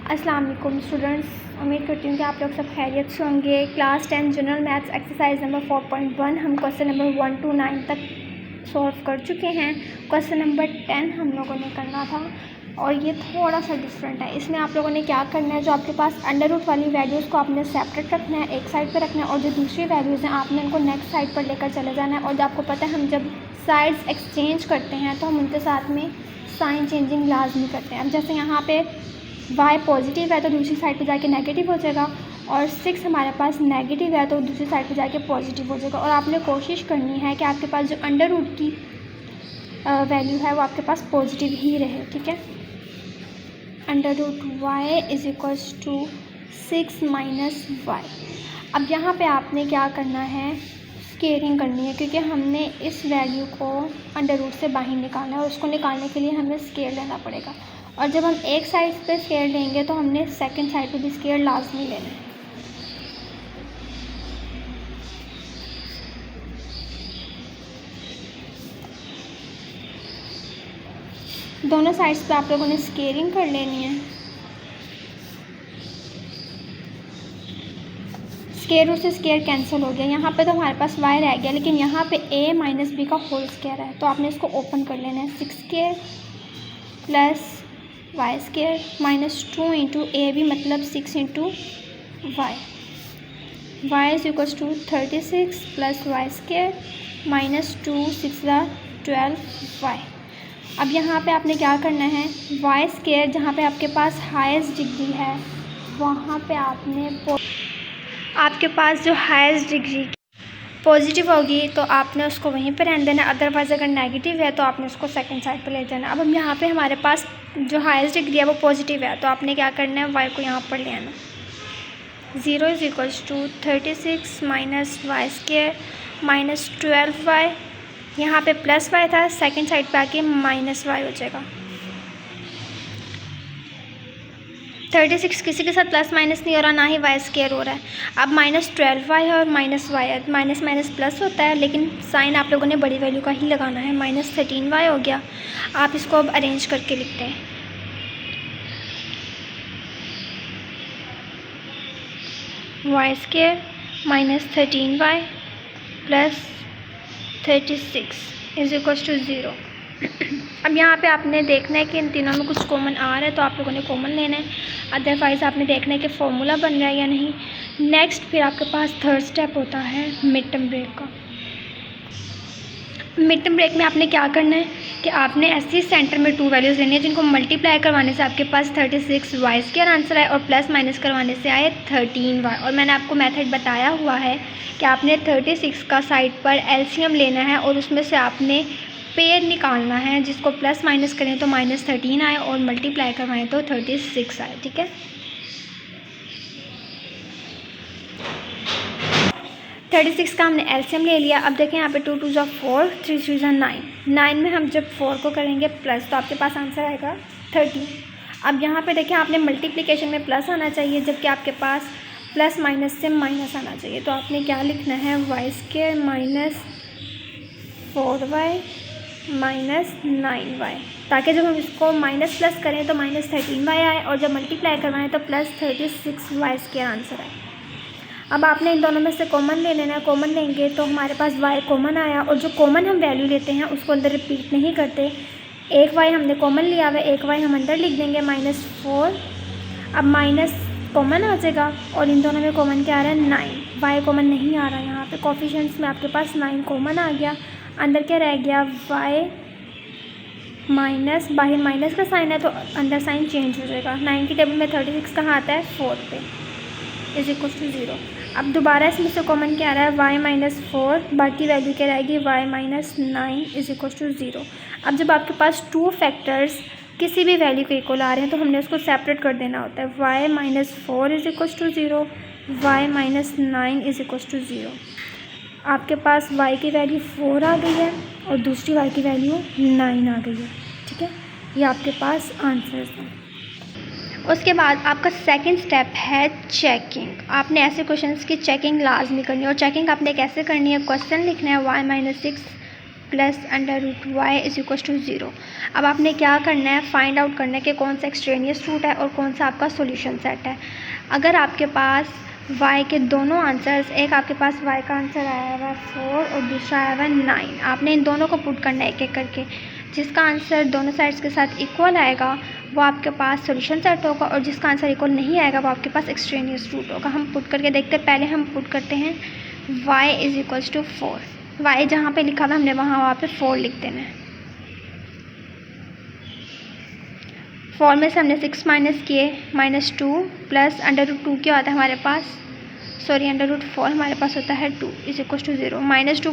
अस्सलाम वालेकुम स्टूडेंट्स, उम्मीद करती हूँ कि आप लोग सब खैरियत से होंगे। Class 10 general maths exercise number 4.1 हम क्वेश्चन नंबर 1 to 9 तक सॉल्व कर चुके हैं। क्वेश्चन नंबर 10 हम लोगों ने करना था और ये थोड़ा सा डिफरेंट है। इसमें आप लोगों ने क्या करना है, जो आपके पास अंडर रूट वाली वैल्यूज़ को आपने सेपरेट रखना है, एक साइड पर रखना है, और जो दूसरी वैल्यूज़ हैं आपने उनको नेक्स्ट साइड पर लेकर चले जाना है। और आपको पता है हम जब साइड्स एक्सचेंज करते हैं तो हम उनके साथ में साइन चेंजिंग लाजमी करते हैं। अब जैसे यहाँ पे y पॉजिटिव है तो दूसरी साइड पे जाके नेगेटिव हो जाएगा, और 6 हमारे पास नेगेटिव है तो दूसरी साइड पे जाके पॉजिटिव हो जाएगा। और आपने कोशिश करनी है कि आपके पास जो अंडर रूट की वैल्यू है वो आपके पास पॉजिटिव ही रहे, ठीक है। Under root y is equals to 6 minus y। अब यहाँ पे आपने क्या करना है, स्केयरिंग करनी है, क्योंकि हमने इस वैल्यू को अंडर रूट से बाहर निकालना है और उसको निकालने के लिए हमें स्केयर लेना पड़ेगा। और जब हम एक साइड पे स्केयर लेंगे तो हमने सेकंड साइड पे भी स्केयर लाजमी लेना है। दोनों साइड्स पे आप लोगों ने स्केयरिंग कर लेनी है। स्केयर रूट से स्केयर कैंसिल हो गया। यहाँ पे तो हमारे पास y रह गया, लेकिन यहाँ पे a माइनस बी का होल स्केयर है तो आपने इसको ओपन कर लेना है। 6 square plus y square minus 2 into a b मतलब 6 into y is equals to 36 plus y square minus 2 6 12y। अब यहाँ पे आपने क्या करना है, y स्केयर जहाँ पे आपके पास हाईएस्ट डिग्री है वहाँ पे आपके पास जो हाईएस्ट डिग्री पॉजिटिव होगी तो आपने उसको वहीं पर रहने देना। अदरवाइज़ अगर नेगेटिव है तो आपने उसको सेकंड साइड पर ले जाना। अब हम यहाँ पे हमारे पास जो हाईएस्ट डिग्री है वो पॉजिटिव है तो आपने क्या करना है, y को यहाँ पर ले आना। 0 is equals to 36 minus y square minus 12y। यहाँ पे प्लस y था, सेकंड साइड पे आके माइनस y हो जाएगा। 36 किसी के साथ प्लस माइनस नहीं हो रहा, ना ही y स्केयर हो रहा है। अब माइनस 12y है और माइनस y है, माइनस माइनस प्लस होता है, लेकिन साइन आप लोगों ने बड़ी वैल्यू का ही लगाना है। माइनस 13y हो गया। आप इसको अब अरेंज करके लिखते हैं। y square minus 13y plus 36 is equal to 0। अब यहाँ पे आपने देखना है कि इन तीनों में कुछ कॉमन आ रहा है तो आप लोगों ने कॉमन लेना है, अदरवाइज़ आपने देखना है कि फॉर्मूला बन रहा है या नहीं। नेक्स्ट फिर आपके पास थर्ड स्टेप होता है मिड टर्म ब्रेक का। मिड टर्म ब्रेक में आपने क्या करना है कि आपने ऐसे सेंटर में 2 वैल्यूज़ लेनी है जिनको मल्टीप्लाई करवाने से आपके पास 36 y स्क्वायर आंसर आए और प्लस माइनस करवाने से आए 13y। और मैंने आपको मेथड बताया हुआ है कि आपने 36 का साइड पर एलसीएम लेना है और उसमें से आपने पेयर निकालना है, जिसको प्लस माइनस करें तो माइनस 13 आए और मल्टीप्लाई करवाएं तो 36 आए, ठीक है। 36 का हमने एलसीएम ले लिया। अब देखें यहाँ पे 2 2 ज़ा 4, 3 3 ज़ा 9। 9 में हम जब 4 को करेंगे प्लस तो आपके पास आंसर आएगा 30। अब यहाँ पे देखें आपने मल्टीप्लिकेशन में प्लस आना चाहिए, जबकि आपके पास प्लस माइनस से माइनस आना चाहिए। तो आपने क्या लिखना है, y square minus 4y minus 9y, ताकि जब हम इसको माइनस प्लस करें तो माइनस 13y आए और जब मल्टीप्लाई करवाएं तो प्लस 36y स्क्वायर आंसर आए। अब आपने इन दोनों में से कॉमन ले लेना है। कॉमन लेंगे तो हमारे पास y कॉमन आया, और जो कॉमन हम वैल्यू लेते हैं उसको अंदर रिपीट नहीं करते। एक y हमने कॉमन लिया हुआ है, एक y हम अंदर लिख देंगे -4। अब माइनस कॉमन आ जाएगा और इन दोनों में कॉमन क्या आ रहा है, 9। y कॉमन नहीं आ रहा है, यहाँ पे कोफिशिएंट्स में आपके पास 9 कॉमन आ गया। अंदर क्या रह गया, y माइनस, बाहर माइनस का साइन है तो अंदर साइन चेंज हो जाएगा। 9 की टेबल में 36 कहाँ आता है, 4 पे, इज इक्वल टू 0। अब दोबारा इसमें से कॉमन क्या आ रहा है, y माइनस 4, बाकी वैल्यू क्या रहेगी, y minus 9 is equal to 0। अब जब आपके पास 2 फैक्टर्स किसी भी वैल्यू के इक्वल आ रहे हैं तो हमने उसको सेपरेट कर देना होता है। y minus 4 is equal to 0, y minus 9 is equal to 0। आपके पास y की वैल्यू 4 आ गई है और दूसरी y की वैल्यू 9 आ गई है, ठीक है। ये आपके पास आंसर्स हैं। उसके बाद आपका सेकंड स्टेप है चेकिंग। आपने ऐसे क्वेश्चंस की चेकिंग लाजमी करनी है। और चेकिंग आपने कैसे करनी है, क्वेश्चन लिखना है y minus 6 plus under root y is equal to 0। अब आपने क्या करना है, फाइंड आउट करना है कि कौन सा एक्सट्रेनियस रूट है और कौन सा आपका सॉल्यूशन सेट है। अगर आपके पास y के दोनों आंसर्स, एक आपके पास y का आंसर आया हुआ है 4 और दूसरा आया हुआ है 9, आपने इन दोनों को पुट करना है एक एक करके। जिसका आंसर दोनों साइड्स के साथ इक्वल आएगा वो आपके पास सॉल्यूशन सेट होगा, और जिसका आंसर इक्वल नहीं आएगा वो आपके पास एक्सट्रेनियस रूट होगा। हम पुट करके देखते हैं। पहले हम पुट करते हैं y is equals to 4। y जहाँ पे लिखा हुआ हमने वहाँ पे 4 लिख देना है। 4 में से हमने 6 माइनस किए, -2 प्लस अंडर रूट 2 क्या होता है हमारे पास, अंडर रूट 4 हमारे पास होता है 2 इज इक्वल टू 0। -2